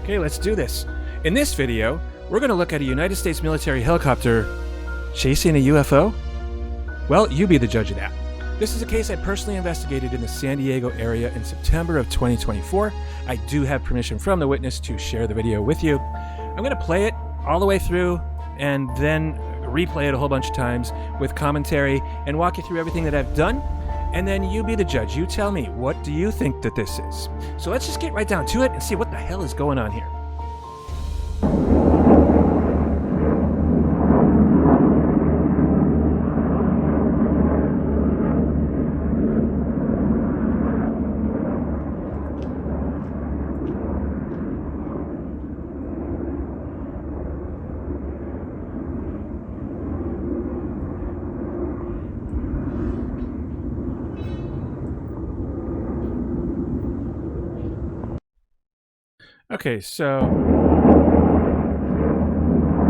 Okay, let's do this. In this video, we're going to look at a United States military helicopter chasing a UFO. Well, you be the judge of that. This is a case I personally investigated in the San Diego area in September of 2024. I do have permission from the witness to share the video with you. I'm going to play it all the way through and then replay it a whole bunch of times with commentary and walk you through everything that I've done. And then you be the judge. You tell me, what do you think that this is? So let's just get right down to it and see what the hell is going on here. Okay, so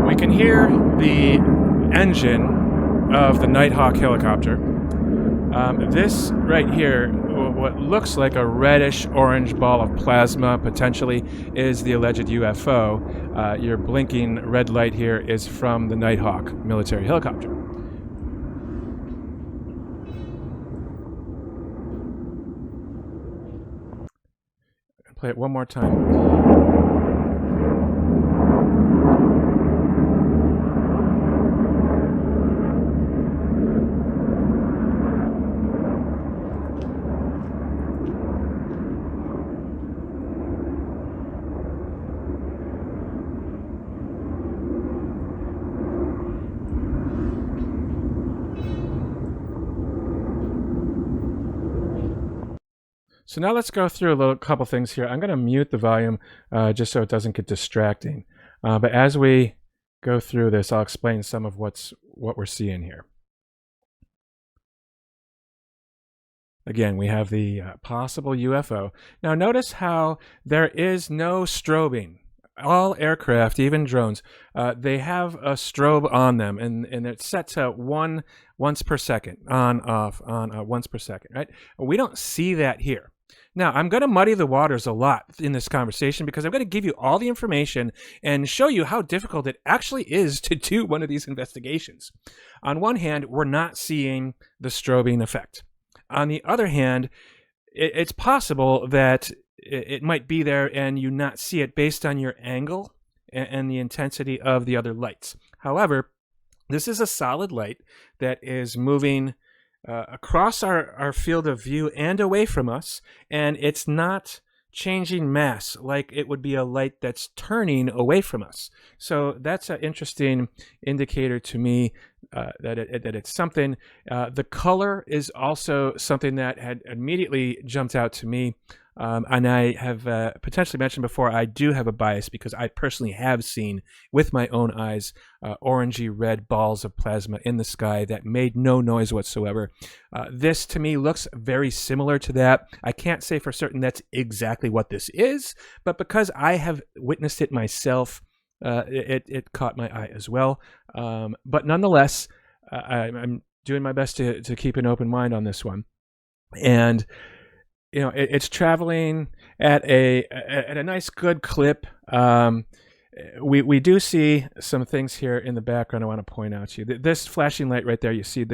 we can hear the engine of the Nighthawk helicopter. This right here, what looks like a reddish-orange ball of plasma, potentially, is the alleged UFO. Your blinking red light here is from the Nighthawk military helicopter. Play it one more time. So now let's go through a couple things here. I'm going to mute the volume just so it doesn't get distracting. But as we go through this, I'll explain some of what we're seeing here. Again, we have the possible UFO. Now notice how there is no strobing. All aircraft, even drones, they have a strobe on them, and it's set to once per second, on, off, once per second, right? We don't see that here. Now, I'm going to muddy the waters a lot in this conversation because I'm going to give you all the information and show you how difficult it actually is to do one of these investigations. On one hand, we're not seeing the strobing effect. On the other hand, it's possible that it might be there and you not see it based on your angle and the intensity of the other lights. However, this is a solid light that is moving across our field of view and away from us, and it's not changing mass like it would be a light that's turning away from us. So that's an interesting indicator to me that it's something. The color is also something that had immediately jumped out to me. And I have potentially mentioned before, I do have a bias because I personally have seen with my own eyes orangey red balls of plasma in the sky that made no noise whatsoever. This to me looks very similar to that. I can't say for certain that's exactly what this is, but because I have witnessed it myself, it caught my eye as well. But nonetheless, I'm doing my best to keep an open mind on this one. And you know, it's traveling at a nice, good clip. We do see some things here in the background I want to point out to you. This flashing light right there, you see,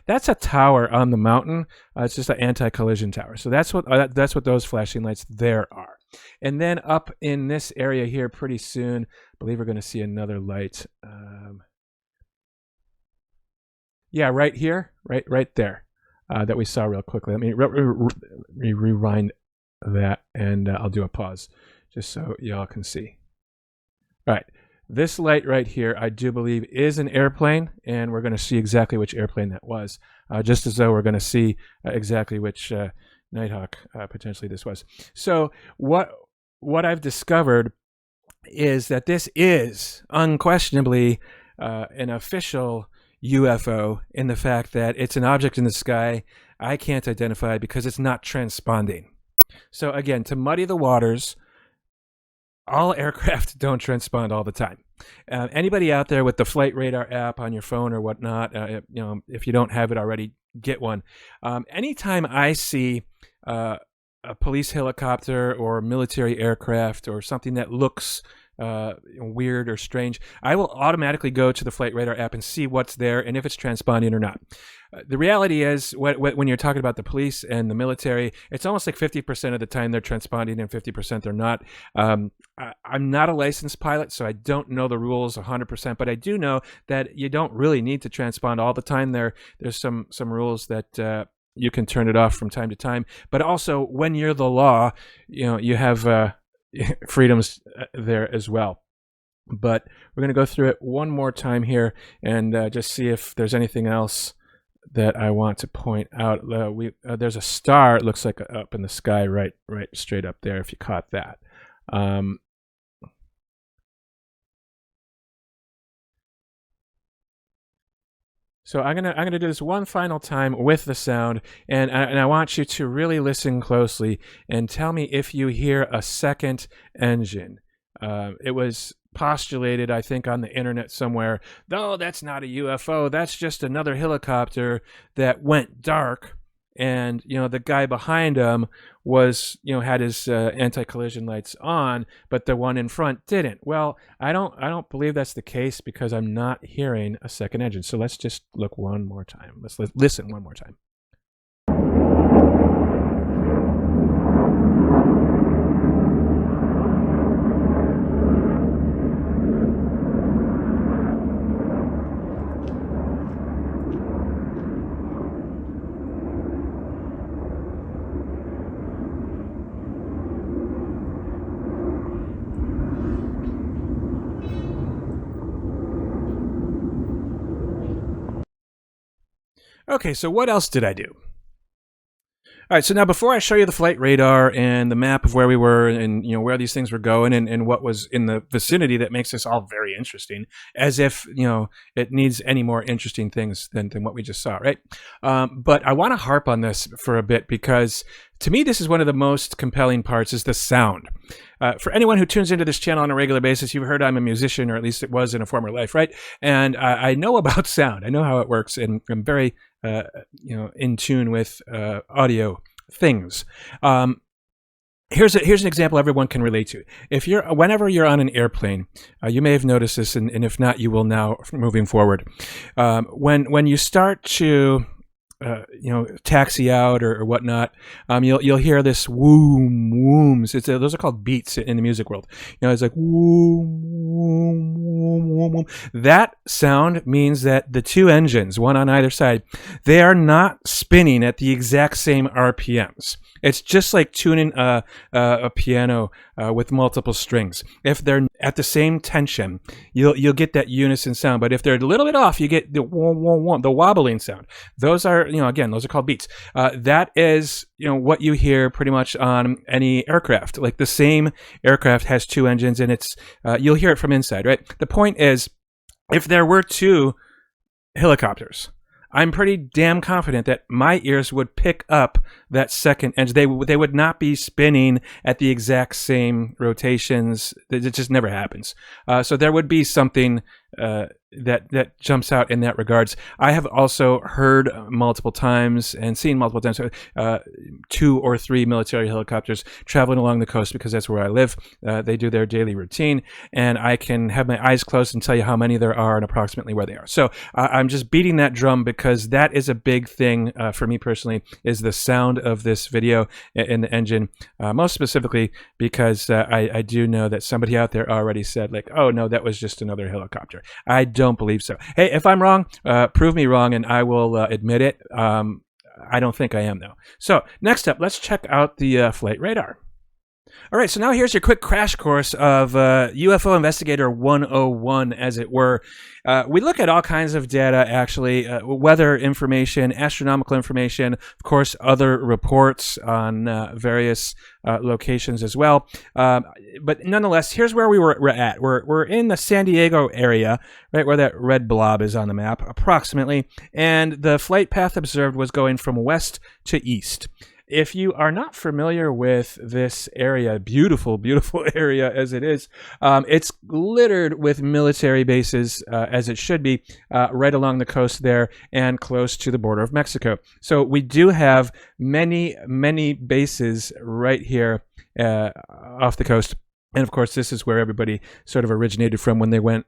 that's a tower on the mountain. It's just an anti-collision tower. So that's what those flashing lights there are. And then up in this area here, pretty soon, I believe we're going to see another light. Yeah, right here, right there. That we saw real quickly. Let me rewind that, and I'll do a pause just so y'all can see. All right, this light right here, I do believe is an airplane, and we're going to see exactly which airplane that was, just as though we're going to see exactly which Nighthawk potentially this was. So what I've discovered is that this is unquestionably an official UFO, in the fact that it's an object in the sky I can't identify because it's not transponding. So again, to muddy the waters, all aircraft don't transpond all the time. Anybody out there with the flight radar app on your phone or whatnot, you know, if you don't have it already, get one. Anytime I see a police helicopter or military aircraft or something that looks weird or strange, I will automatically go to the Flight Radar app and see what's there and if it's transponding or not. The reality is, when you're talking about the police and the military, it's almost like 50% of the time they're transponding and 50% they're not. I'm not a licensed pilot, so I don't know the rules 100%, but I do know that you don't really need to transpond all the time. There's some rules that you can turn it off from time to time. But also, when you're the law, you have freedoms there as well. But we're going to go through it one more time here and just see if there's anything else that I want to point out. There's a star, it looks like, up in the sky, right straight up there, if you caught that. So I'm gonna do this one final time with the sound, and I want you to really listen closely and tell me if you hear a second engine. It was postulated, I think, on the internet somewhere, "No, that's not a UFO. That's just another helicopter that went dark." And the guy behind him was had his anti-collision lights on, but the one in front didn't. Well, I don't believe that's the case, because I'm not hearing a second engine. So let's just look one more time. Let's listen one more time. Okay, so what else did I do? All right, so now before I show you the flight radar and the map of where we were and where these things were going and what was in the vicinity that makes this all very interesting, as if it needs any more interesting things than what we just saw, right? But I want to harp on this for a bit, because to me this is one of the most compelling parts, is the sound. For anyone who tunes into this channel on a regular basis, you've heard I'm a musician, or at least it was in a former life, right? And I know about sound. I know how it works, and I'm very in tune with audio things. Here's an example everyone can relate to. Whenever you're on an airplane, you may have noticed this, and if not, you will now moving forward. When you start to taxi out or whatnot, you'll hear this whooms. Those are called beats in the music world. It's like whoom, whoom, whoom, whoom, whoom. That sound means that the two engines, one on either side, they are not spinning at the exact same RPMs. It's just like tuning a piano with multiple strings. If they're at the same tension, you'll get that unison sound. But if they're a little bit off, you get the the wobbling sound. Those are, again, those are called beats. That is, what you hear pretty much on any aircraft. Like, the same aircraft has two engines, and you'll hear it from inside, right? The point is, if there were two helicopters, I'm pretty damn confident that my ears would pick up that second engine. They would not be spinning at the exact same rotations. It just never happens. So there would be something that jumps out in that regards. I have also heard multiple times and seen multiple times 2 or 3 military helicopters traveling along the coast, because that's where I live. They do their daily routine, and I can have my eyes closed and tell you how many there are and approximately where they are. So I'm just beating that drum, because that is a big thing for me personally, is the sound of this video in the engine, most specifically because I do know that somebody out there already said, like, oh no, that was just another helicopter. I don't believe so. Hey, if I'm wrong, prove me wrong, and I will admit it. I don't think I am, though. So next up, let's check out the flight radar. All right, so now here's your quick crash course of UFO Investigator 101, as it were. We look at all kinds of data, actually, weather information, astronomical information, of course, other reports on various locations as well. But nonetheless, here's where we're at. We're in the San Diego area, right where that red blob is on the map, approximately, and the flight path observed was going from west to east. if you are not familiar with this area, beautiful, beautiful area as it is, it's littered with military bases, as it should be, right along the coast there and close to the border of Mexico. So we do have many, many bases right here off the coast. And of course, this is where everybody sort of originated from when they went,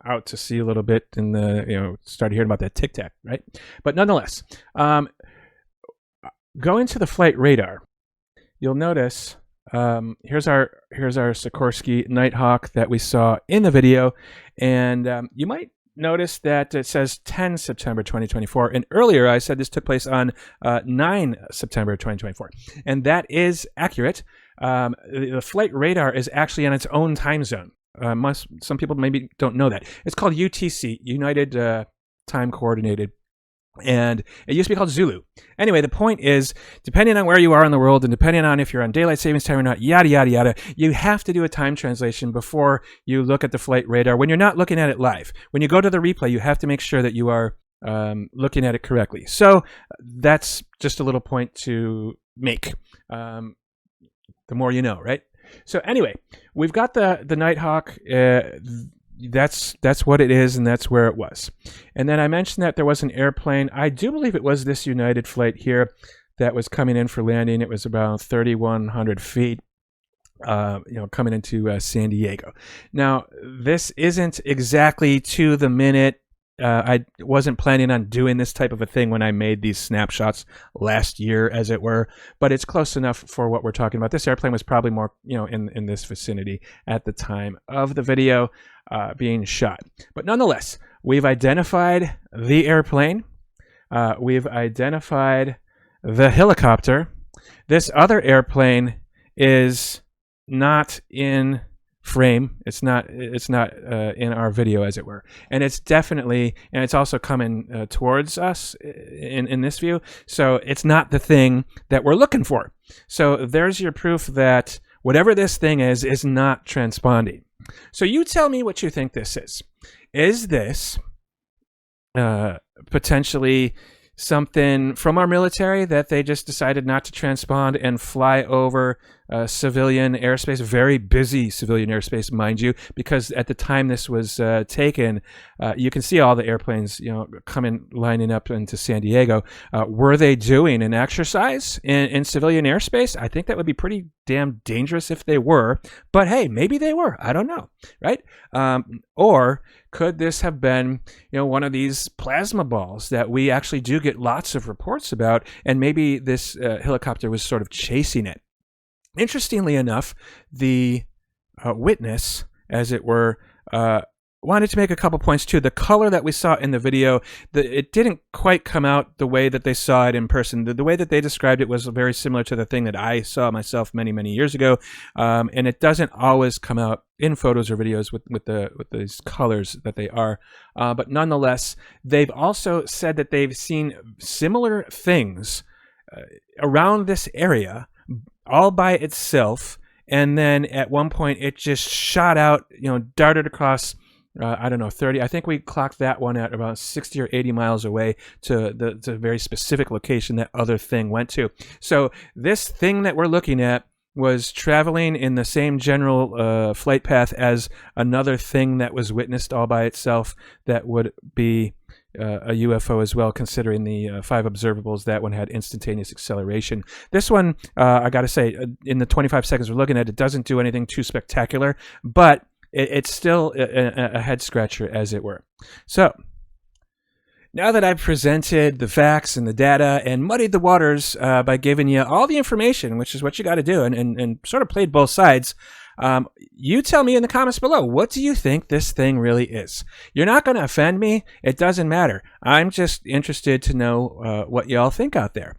out to sea a little bit and started hearing about that Tic Tac, right? But nonetheless, going to the flight radar, you'll notice here's our Sikorsky Nighthawk that we saw in the video, and you might notice that it says 10 September 2024, and earlier I said this took place on 9 September 2024, and that is accurate. The flight radar is actually on its own time zone. Some people maybe don't know that. It's called UTC, United Time Coordinated, and it used to be called Zulu. Anyway, the point is, depending on where you are in the world and depending on if you're on daylight savings time or not, yada, yada, yada, you have to do a time translation before you look at the flight radar when you're not looking at it live. When you go to the replay, you have to make sure that you are looking at it correctly. So that's just a little point to make. The more you know, right? So anyway, we've got the Nighthawk. That's what it is, and that's where it was. And then I mentioned that there was an airplane. I do believe it was this United flight here that was coming in for landing. It was about 3,100 feet, coming into San Diego. Now, this isn't exactly to the minute. I wasn't planning on doing this type of a thing when I made these snapshots last year, as it were, but it's close enough for what we're talking about. This airplane was probably more, in this vicinity at the time of the video being shot. But nonetheless, we've identified the airplane. We've identified the helicopter. This other airplane is not in frame. It's not in our video, as it were, and it's definitely, and it's also coming towards us in this view, so it's not the thing that we're looking for. So there's your proof that whatever this thing is not transponding. So you tell me what you think this is. Is this potentially something from our military that they just decided not to transpond and fly over civilian airspace, very busy civilian airspace, mind you, because at the time this was taken, you can see all the airplanes, lining up into San Diego. Were they doing an exercise in civilian airspace? I think that would be pretty damn dangerous if they were, but hey, maybe they were. I don't know, right? Or could this have been, one of these plasma balls that we actually do get lots of reports about, and maybe this helicopter was sort of chasing it? Interestingly enough, the witness, as it were, wanted to make a couple points too. The color that we saw in the video, it didn't quite come out the way that they saw it in person. The way that they described it was very similar to the thing that I saw myself many, many years ago, and it doesn't always come out in photos or videos with these colors that they are. But nonetheless, they've also said that they've seen similar things around this area, all by itself, and then at one point it just shot out, darted across, 30. I think we clocked that one at about 60 or 80 miles away to the very specific location that other thing went to. So this thing that we're looking at was traveling in the same general flight path as another thing that was witnessed all by itself that would be a UFO as well, considering the 5 observables. That one had instantaneous acceleration. This one, I got to say, in the 25 seconds we're looking at, it doesn't do anything too spectacular, but it's still a head scratcher, as it were. So now that I've presented the facts and the data and muddied the waters by giving you all the information, which is what you got to do, and sort of played both sides, you tell me in the comments below, what do you think this thing really is? You're not going to offend me. It doesn't matter. I'm just interested to know what y'all think out there.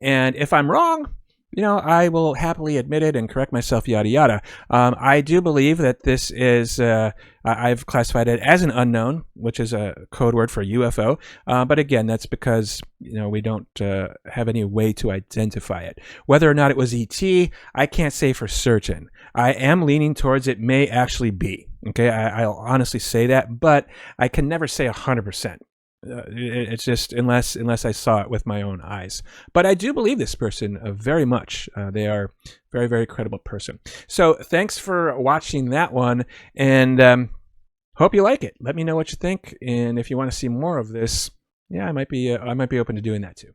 And if I'm wrong, I will happily admit it and correct myself, yada, yada. I do believe that this is, I've classified it as an unknown, which is a code word for UFO. But again, that's because, we don't have any way to identify it. Whether or not it was ET, I can't say for certain. I am leaning towards it may actually be. Okay, I'll honestly say that, but I can never say 100%. It's just unless I saw it with my own eyes. But I do believe this person very much. They are very, very credible person. So thanks for watching that one, and hope you like it. Let me know what you think, and if you want to see more of this, yeah, I might be open to doing that too.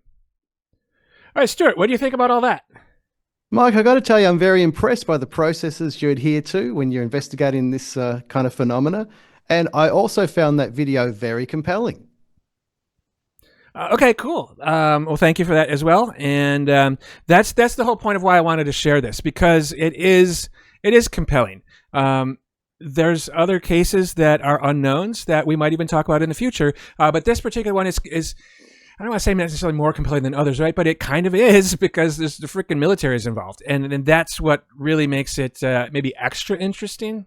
All right, Stuart, what do you think about all that? Mike, I got to tell you, I'm very impressed by the processes you adhere to when you're investigating this kind of phenomena. And I also found that video very compelling. Okay, cool. Well, thank you for that as well. And that's the whole point of why I wanted to share this, because it is compelling. There's other cases that are unknowns that we might even talk about in the future, but this particular one is I don't want to say necessarily more compelling than others, right? But it kind of is, because there's the freaking military is involved, and that's what really makes it maybe extra interesting.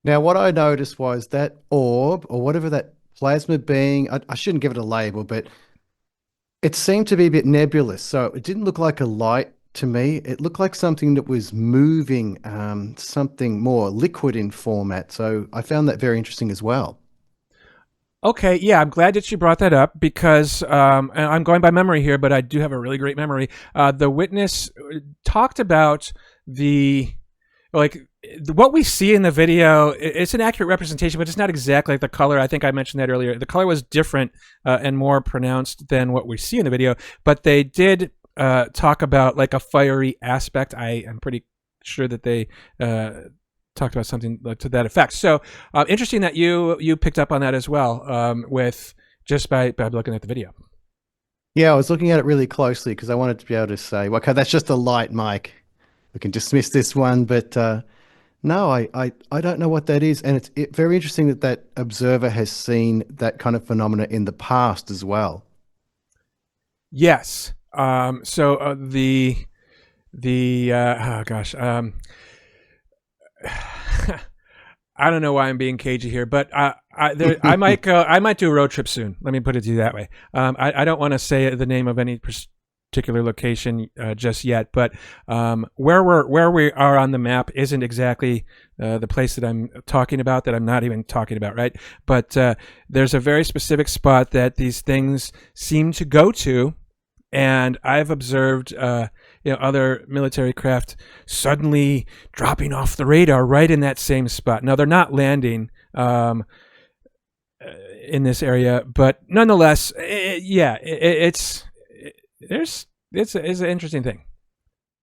Now, what I noticed was that orb or whatever that plasma being, I shouldn't give it a label, but it seemed to be a bit nebulous. So it didn't look like a light to me. It looked like something that was moving, something more liquid in format. So I found that very interesting as well. Okay, yeah, I'm glad that you brought that up, because and I'm going by memory here, but I do have a really great memory. The witness talked about the like what we see in the video. It's an accurate representation, but it's not exactly like the color. I think I mentioned that earlier. The color was different and more pronounced than what we see in the video, but they did talk about like a fiery aspect. I am pretty sure that they talked about something to that effect. So interesting that you picked up on that as well, with just by looking at the video. Yeah, I was looking at it really closely because I wanted to be able to say, well, okay, that's just a light, Mike. We can dismiss this one, but no, I don't know what that is. And it's very interesting that that observer has seen that kind of phenomena in the past as well. Yes. So the oh gosh. I don't know why I'm being cagey here, but I might go. I might do a road trip soon. Let me put it to you that way. I don't want to say the name of any particular location just yet, but where we are on the map isn't exactly the place that I'm talking about. That I'm not even talking about, right? But there's a very specific spot that these things seem to go to, and I've observed other military craft suddenly dropping off the radar right in that same spot. Now they're not landing in this area, but nonetheless, it's an interesting thing.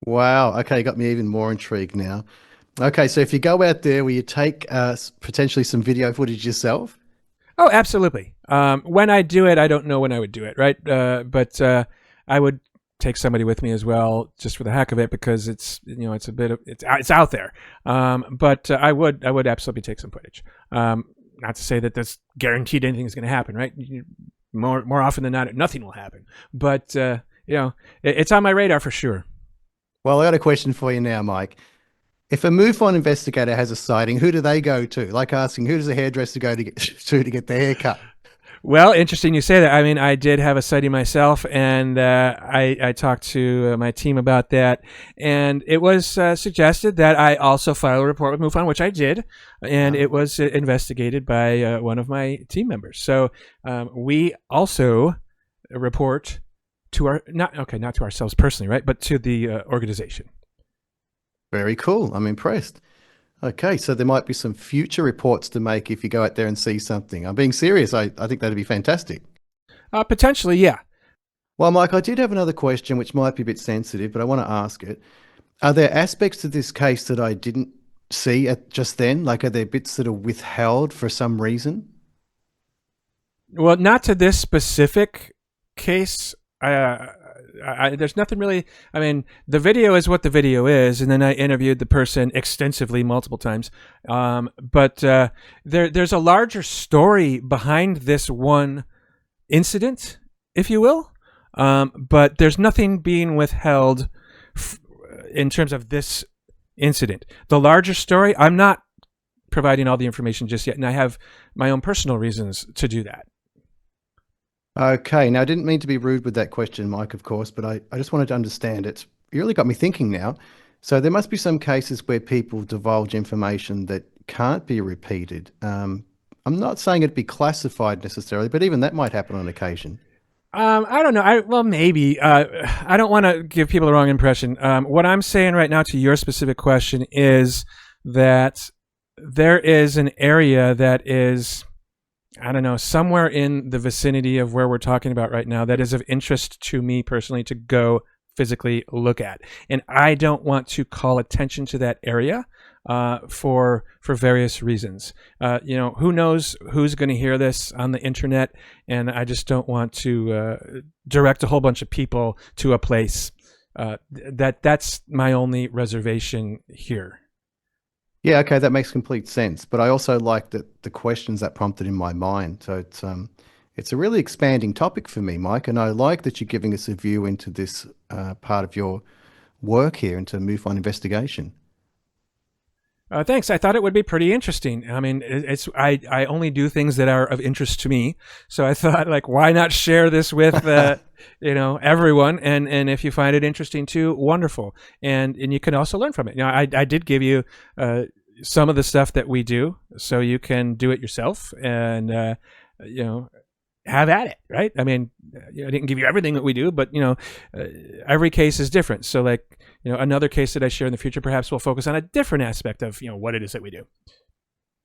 Wow. Okay, you got me even more intrigued now. Okay, so if you go out there, will you take potentially some video footage yourself? Oh, absolutely. When I do it, I don't know when I would do it, right? But I would take somebody with me as well, just for the heck of it, because it's a bit of it's out there. But I would absolutely take some footage. Not to say that that's guaranteed anything's going to happen, right? More often than not, nothing will happen. But it's on my radar for sure. Well, I got a question for you now, Mike. If a MUFON investigator has a sighting, who do they go to? Like asking, who does a hairdresser go to get to get their hair cut? Well, interesting you say that. I mean, I did have a sighting myself, and I talked to my team about that, and it was suggested that I also file a report with MUFON, which I did, and it was investigated by one of my team members. So we also report to not to ourselves personally, right, but to the organization. Very cool. I'm impressed. Okay, so there might be some future reports to make if you go out there and see something. I'm being serious. I think that'd be fantastic. Potentially, yeah. Well, Mike, I did have another question which might be a bit sensitive, but I want to ask it. Are there aspects to this case that I didn't see at just then? Like, are there bits that are withheld for some reason? Well, not to this specific case. There's nothing really. I mean, the video is what the video is, and then I interviewed the person extensively multiple times. But there's a larger story behind this one incident, if you will. But there's nothing being withheld in terms of this incident. The larger story, I'm not providing all the information just yet, and I have my own personal reasons to do that. Okay, now I didn't mean to be rude with that question, Mike, of course, but I just wanted to understand it. You really got me thinking now. So there must be some cases where people divulge information that can't be repeated. I'm not saying it'd be classified necessarily, but even that might happen on occasion. I don't know. Well, maybe. I don't want to give people the wrong impression. What I'm saying right now to your specific question is that there is an area that is, I don't know, somewhere in the vicinity of where we're talking about right now that is of interest to me personally to go physically look at. And I don't want to call attention to that area for various reasons. Who knows who's going to hear this on the internet, and I just don't want to direct a whole bunch of people to a place. That's my only reservation here. Yeah, okay, that makes complete sense. But I also like the questions that prompted in my mind. So it's a really expanding topic for me, Mike, and I like that you're giving us a view into this part of your work here, into MUFON investigation. Thanks. I thought it would be pretty interesting. I mean, I only do things that are of interest to me, so I thought, like, why not share this with everyone? And if you find it interesting too, wonderful. And you can also learn from it. I did give you some of the stuff that we do, so you can do it yourself and have at it, right? I mean, I didn't give you everything that we do, but every case is different. So, like, another case that I share in the future perhaps will focus on a different aspect of what it is that we do.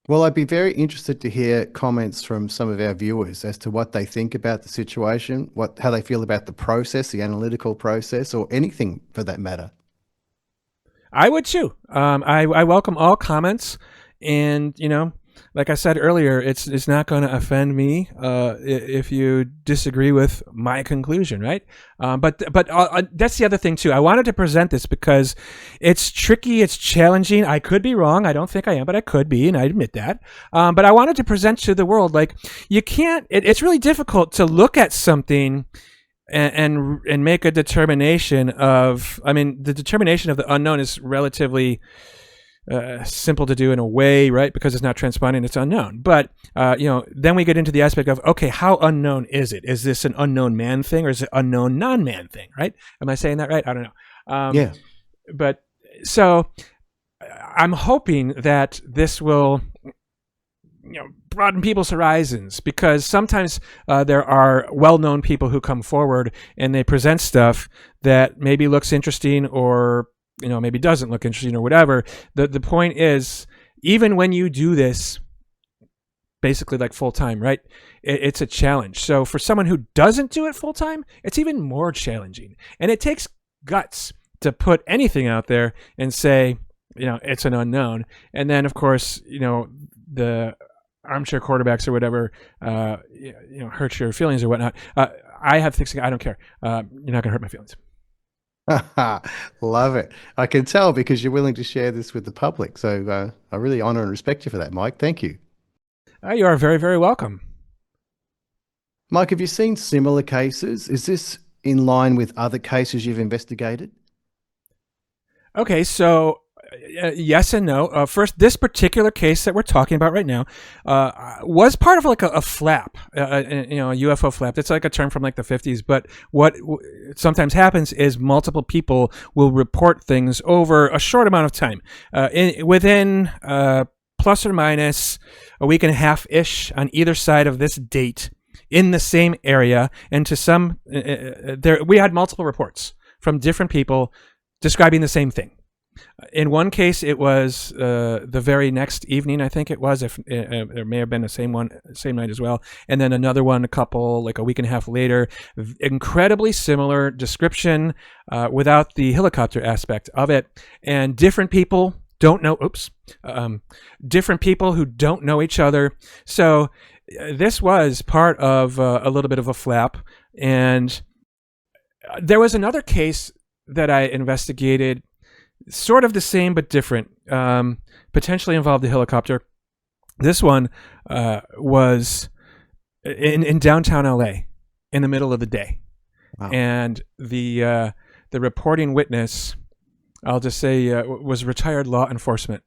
Well, I'd be very interested to hear comments from some of our viewers as to what they think about the situation, how they feel about the process, the analytical process, or anything for that matter. I would too. I welcome all comments, and like I said earlier, it's not going to offend me if you disagree with my conclusion, right? But that's the other thing too. I wanted to present this because it's tricky, it's challenging. I could be wrong. I don't think I am, but I could be, and I admit that. But I wanted to present to the world, like, you can't. It's really difficult to look at something and make a determination of. I mean, the determination of the unknown is relatively simple to do in a way, right? Because it's not transponding, it's unknown. But then we get into the aspect of, okay, how unknown is it? Is this an unknown man thing, or is it unknown non-man thing? Right? Am I saying that right? I don't know. Yeah. But so I'm hoping that this will broaden people's horizons, because sometimes there are well-known people who come forward and they present stuff that maybe looks interesting or maybe doesn't look interesting or whatever. The point is, even when you do this basically like full time, right? It's a challenge. So for someone who doesn't do it full time, it's even more challenging. And it takes guts to put anything out there and say, it's an unknown. And then, of course, the armchair quarterbacks or whatever, hurt your feelings or whatnot. I have thick skin. I don't care. You're not going to hurt my feelings. Love it. I can tell because you're willing to share this with the public. So I really honor and respect you for that, Mike. Thank you. You are very, very welcome. Mike, have you seen similar cases? Is this in line with other cases you've investigated? Okay, so yes and no. First, this particular case that we're talking about right now was part of like a flap, a UFO flap. It's like a term from like the 50s. But what sometimes happens is multiple people will report things over a short amount of time, within plus or minus a week and a half ish on either side of this date in the same area. And to some, we had multiple reports from different people describing the same thing. In one case, it was the very next evening, I think it was. If there may have been the same night as well. And then another one, like a week and a half later. Incredibly similar description without the helicopter aspect of it. And different people don't know. Different people who don't know each other. So this was part of a little bit of a flap. And there was another case that I investigated, sort of the same but different, potentially involved a helicopter. This one was in downtown LA in the middle of the day. Wow. And the reporting witness, I'll just say, was retired law enforcement.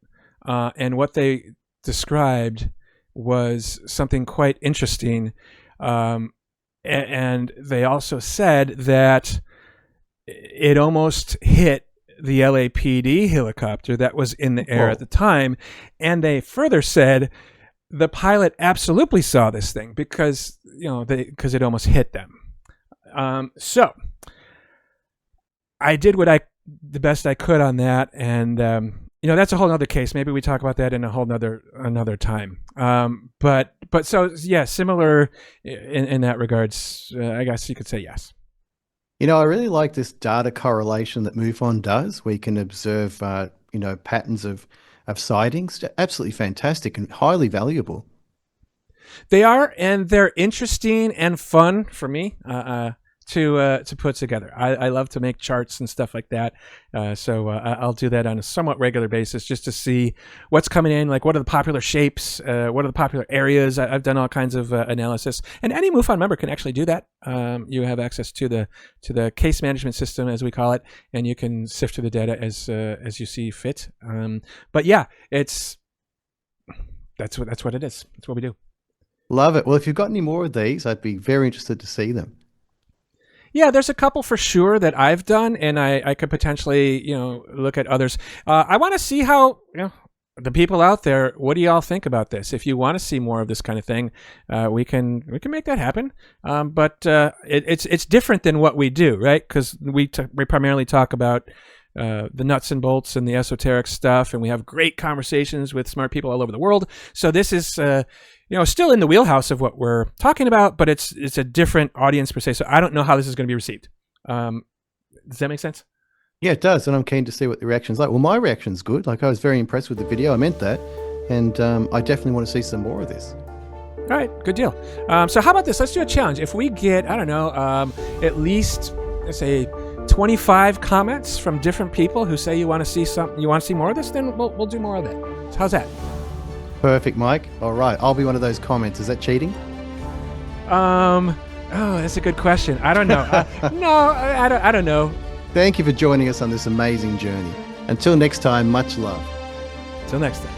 And what they described was something quite interesting. And they also said that it almost hit the LAPD helicopter that was in the air at the time. And they further said the pilot absolutely saw this thing because because it almost hit them. So I did the best I could on that, and that's a whole other case. Maybe we talk about that in a whole another time. But so yeah, similar in that regards. I guess you could say yes. I really like this data correlation that MUFON does, where you can observe, patterns of sightings. Absolutely fantastic and highly valuable. They are, and they're interesting and fun for me to put together. I love to make charts and stuff like that. So I'll do that on a somewhat regular basis just to see what's coming in, like what are the popular shapes, what are the popular areas. I've done all kinds of analysis, and any MUFON member can actually do that. You have access to the case management system, as we call it, and you can sift through the data as you see fit. But yeah, that's what it is. That's what we do. Love it. Well, if you've got any more of these, I'd be very interested to see them. Yeah, there's a couple for sure that I've done, and I could potentially, look at others. I want to see how, the people out there, what do y'all think about this? If you want to see more of this kind of thing, we can make that happen. But it's different than what we do, right? Because we primarily talk about the nuts and bolts and the esoteric stuff, and we have great conversations with smart people all over the world. So this is still in the wheelhouse of what we're talking about, but it's a different audience per se. So I don't know how this is going to be received. Does that make sense? Yeah, it does, and I'm keen to see what the reaction's like. Well, my reaction's good. Like, I was very impressed with the video. I meant that, and I definitely want to see some more of this. All right, good deal. So how about this? Let's do a challenge. If we get, I don't know, at least, let's say 25 comments from different people who say you want to see more of this, then we'll do more of that. So how's that? Perfect, Mike. All right, I'll be one of those comments. Is that cheating? Oh, that's a good question. I don't know. No, I don't know. Thank you for joining us on this amazing journey. Until next time, much love. Till next time.